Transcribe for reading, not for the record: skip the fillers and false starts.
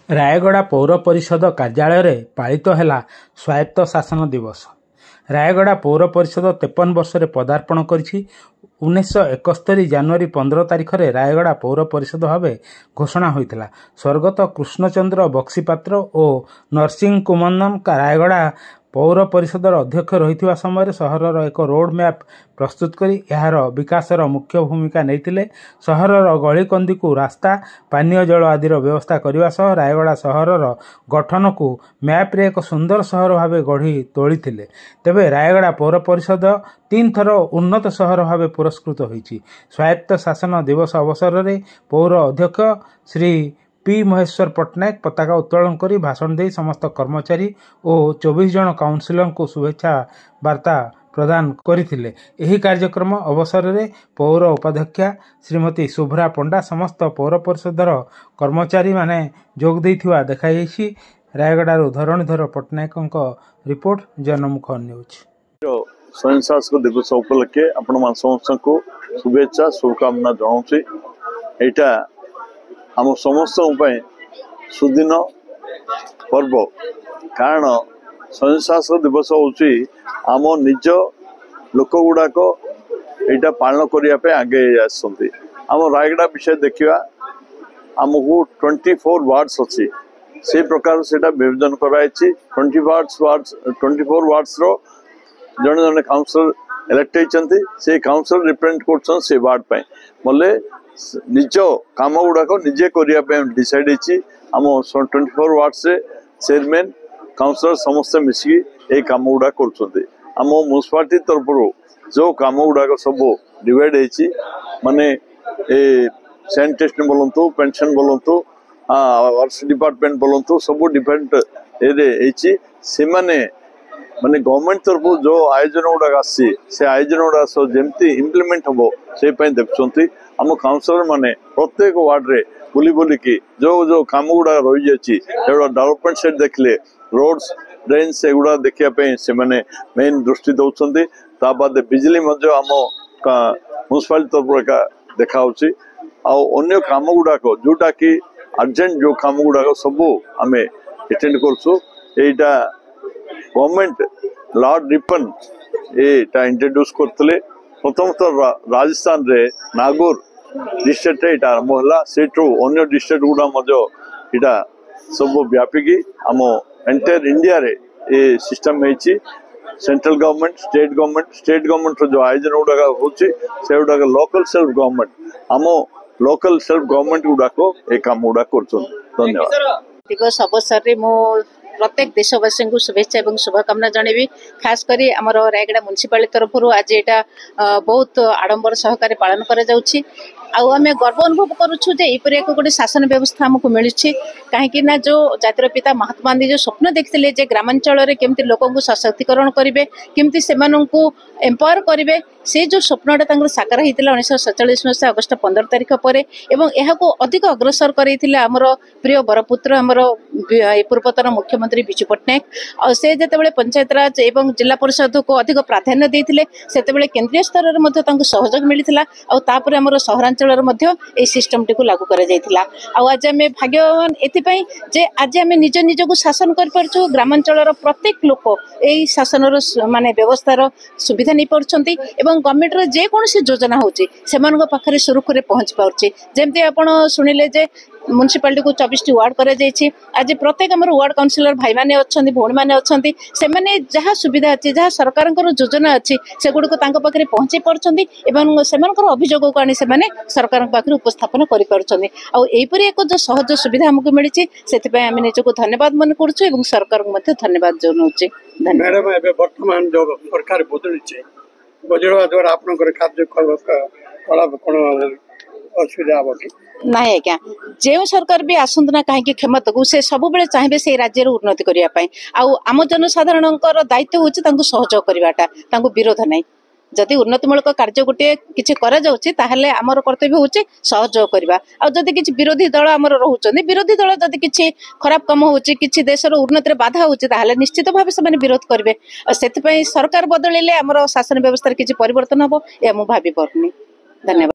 ରାୟଗଡ଼ା ପୌର ପରିଷଦ କାର୍ଯ୍ୟାଳୟରେ ପାଳିତ ହେଲା ସ୍ୱାୟତ୍ତ ଶାସନ ଦିବସ। ରାୟଗଡ଼ା ପୌର ପରିଷଦ 53 ବର୍ଷରେ ପଦାର୍ପଣ କରିଛି। 1971 ଜାନୁଆରୀ 15 ତାରିଖରେ ରାୟଗଡ଼ା ପୌର ପରିଷଦ ଭାବେ ଘୋଷଣା ହୋଇଥିଲା। ସ୍ୱର୍ଗତ କୃଷ୍ଣଚନ୍ଦ୍ର ବକ୍ସିପାତ୍ର ଓ ନରସିଂହ କୁମନ୍ଦନ ରାୟଗଡ଼ା ପୌର ପରିଷଦର ଅଧ୍ୟକ୍ଷ ରହିଥିବା ସମୟରେ ସହରର ଏକ ରୋଡ୍ ମ୍ୟାପ୍ ପ୍ରସ୍ତୁତ କରି ଏହାର ବିକାଶର ମୁଖ୍ୟ ଭୂମିକା ନେଇଥିଲେ। ସହରର ଗଳିକନ୍ଦିକୁ ରାସ୍ତା, ପାନୀୟ ଜଳ ଆଦିର ବ୍ୟବସ୍ଥା କରିବା ସହ ରାୟଗଡ଼ା ସହରର ଗଠନକୁ ମ୍ୟାପ୍ରେ ଏକ ସୁନ୍ଦର ସହର ଭାବେ ଗଢ଼ି ତୋଳିଥିଲେ। ତେବେ ରାୟଗଡ଼ା ପୌର ପରିଷଦ 3 ଥର ଉନ୍ନତ ସହର ଭାବେ ପୁରସ୍କୃତ ହୋଇଛି। ସ୍ୱାୟତ୍ତ ଶାସନ ଦିବସ ଅବସରରେ ପୌର ଅଧ୍ୟକ୍ଷ ଶ୍ରୀ ପି ମହେଶ୍ୱର ପଟ୍ଟନାୟକ ପତାକା ଉତ୍ତୋଳନ କରି ଭାଷଣ ଦେଇ ସମସ୍ତ କର୍ମଚାରୀ ଓ 24 ଜଣ କାଉନ୍ସିଲରଙ୍କୁ ଶୁଭେଚ୍ଛା ବାର୍ତ୍ତା ପ୍ରଦାନ କରିଥିଲେ। ଏହି କାର୍ଯ୍ୟକ୍ରମ ଅବସରରେ ପୌର ଉପାଧ୍ୟକ୍ଷା ଶ୍ରୀମତୀ ଶୁଭ୍ରା ପଣ୍ଡା ସମସ୍ତ ପୌର ପରିଷଦର କର୍ମଚାରୀମାନେ ଯୋଗ ଦେଇଥିବା ଦେଖାଯାଇଛି। ରାୟଗଡ଼ାରୁ ଧରଣୀଧର ପଟ୍ଟନାୟକଙ୍କ ରିପୋର୍ଟ, ଜନମୁଖ ନ୍ୟୁଜ୍। स्वयं शासक दिवस उपलक्षे आपण समस्त को शुभेच्छा शुभकामना जनाऊँ। यहाँ आम समस्त सुदिन पर्व, कारण स्वयं शासक दिवस हूँ आम निज लोक गुड़ाक यहाँ पालन करने आगे आम रायगड़ा विषय देखा आमको 24 वार्ड्स अच्छी से प्रकार से विभाजन कराई। 24 वार्ड्स रो जड़े जड़े काउंसिलर इलेक्ट होती से काउंसिलर रिप्रेजेंट कर वार्ड पे बोले निज कम गुड़ाक निजे करने डिसाइड आम 24 वार्ड से चेयरमैन काउंसिलर समस्त मिसिकी ये कम गुड़ा कर आम म्यूनिसिपालिटी तरफ जो कम गुड़ाक सब डिवाइड माने सैनिटेशन बोलतु, पेंशन बोलतु, डिपार्टमेंट बोलतु, सब डिफरेंट से माने गवर्नमेंट तरफ जो आयोजन गुड़ाक आसी से आयोजन गुड़ा जमती इम्प्लीमेंट हम से देखुं। आम काउंसिलर माने प्रत्येक वार्ड रे बुली बुलिकी जो जो काम गुड़ा रही जाए डेवलपमेंट से देखले रोड्स ड्रेन से गुड़ा देखापी से मेन दृष्टि दौरान बाद बिजली आम म्यूनिसिपालिटी तरफ देखा अन्य काम गुड़ाक जोटा कि अर्जेंट जो काम गुड़ाक सब आम एटेंड करसु। एटा गवर्नमेंट लॉर्ड रिपन एटा इंट्रोड्यूस करते प्रथमतः राजस्थान रे नागौर डिस्ट्रिक्ट ये आरंभ है से अन्य डिस्ट्रिक्ट गुड़ा इटा सब व्यापिकी आम एंटायर इंडिया रे ये सिस्टम है। सेंट्रल गवर्नमेंट स्टेट गवर्नमेंट जो आयोजन गुड़ाक होची से गुड़ाक लोकल सेल्फ गवर्नमेंट आम लोकल सेल्फ गवर्नमेंट गुड़ाक ये काम गुड़ा कर। धन्यवाद। दिवस अवसर में मो प्रत्येक देशवासी को शुभेच्छा और शुभकामना जनइबी। खास करी आमर रायगड़ा म्यूनिसिपालिटी तरफ आज यहाँ बहुत आडंबर सहकारे पालन करा जाउछि। आम गर्व अनुभव करुछु जे एपरि एक गोटे शासन व्यवस्था आमको मिलुछि। कहीं ना जो जातिर पिता महात्मा गांधी जो स्वप्न देखते जे ग्रामांचल केमती लोक सशक्तिकरण करेंगे, केमती से एम्पावर करेंगे, से जो स्वप्नटा साकार होता 1947 मसीहा अगस्ट 15 तारिख पर यह अधिक अग्रसर करते आमर प्रिय बरपुत्र आमर पूर्वतन मुख्यमंत्री विजु पट्टनायक और से जितेबाला पंचायत राज एवं जिला परिषद को अधिक प्राधान्य देते से केन्द्रीय स्तर में सहयोग मिलता और आमर सहरांचल सिस्टम टी लागू कर आज आम भाग्यवान एपाई जे आज आम निज निज को शासन कर ग्रामांचल प्रत्येक लोक यही शासन माने व्यवस्थार सुविधा नहीं पार्टी गवर्नमेंट जेकोसी योजना होची पाखे सुरुखुरे पहुँच पार्टी। जमती आप शुणिले जे म्यूनिसिपालिटी को 24 वार्ड कर आज प्रत्येक आम वार्ड काउंसिलर भाई मैंने अच्छा भौणी मैंने अच्छा से जहाँ सुविधा अच्छी जहाँ सरकार योजना अच्छी से गुड़ पाखे पहुँचे पार्टी से अभियोग को आनी सरकार पाखे उपस्थापन करपरी एक जो सहज सुविधा आमको मिली से आम निजक धन्यवाद मन करूँ सरकार को धन्यवाद जनाऊँ। मैडम बर्तमान जो सरकार बदली बदलवा द्वारा आप खाद्य कला कौन असुविधा हम कि ना आज्ञा जो सरकार भी आसतु ना कहीं क्षमता को से सब बेले चाहिए से राज्य उन्नति करने आम जनसाधारण दायित्व हूँ सहयोग करवाटा विरोध ना। जदि उन्नतिमूलक कार्य गोटे किसी आमर कर्तव्य हूँ सहयोग करवा आदि किसी विरोधी दल आमर रोच विरोधी दल जदि किसी खराब कम हो देशर उन्नति बाधा हो निश्चित भाव से विरोध करेंगे से सरकार बदलिले आमर शासन व्यवस्था किसी परिवर्तन हम यह मुझे भावी पारुनी। धन्यवाद।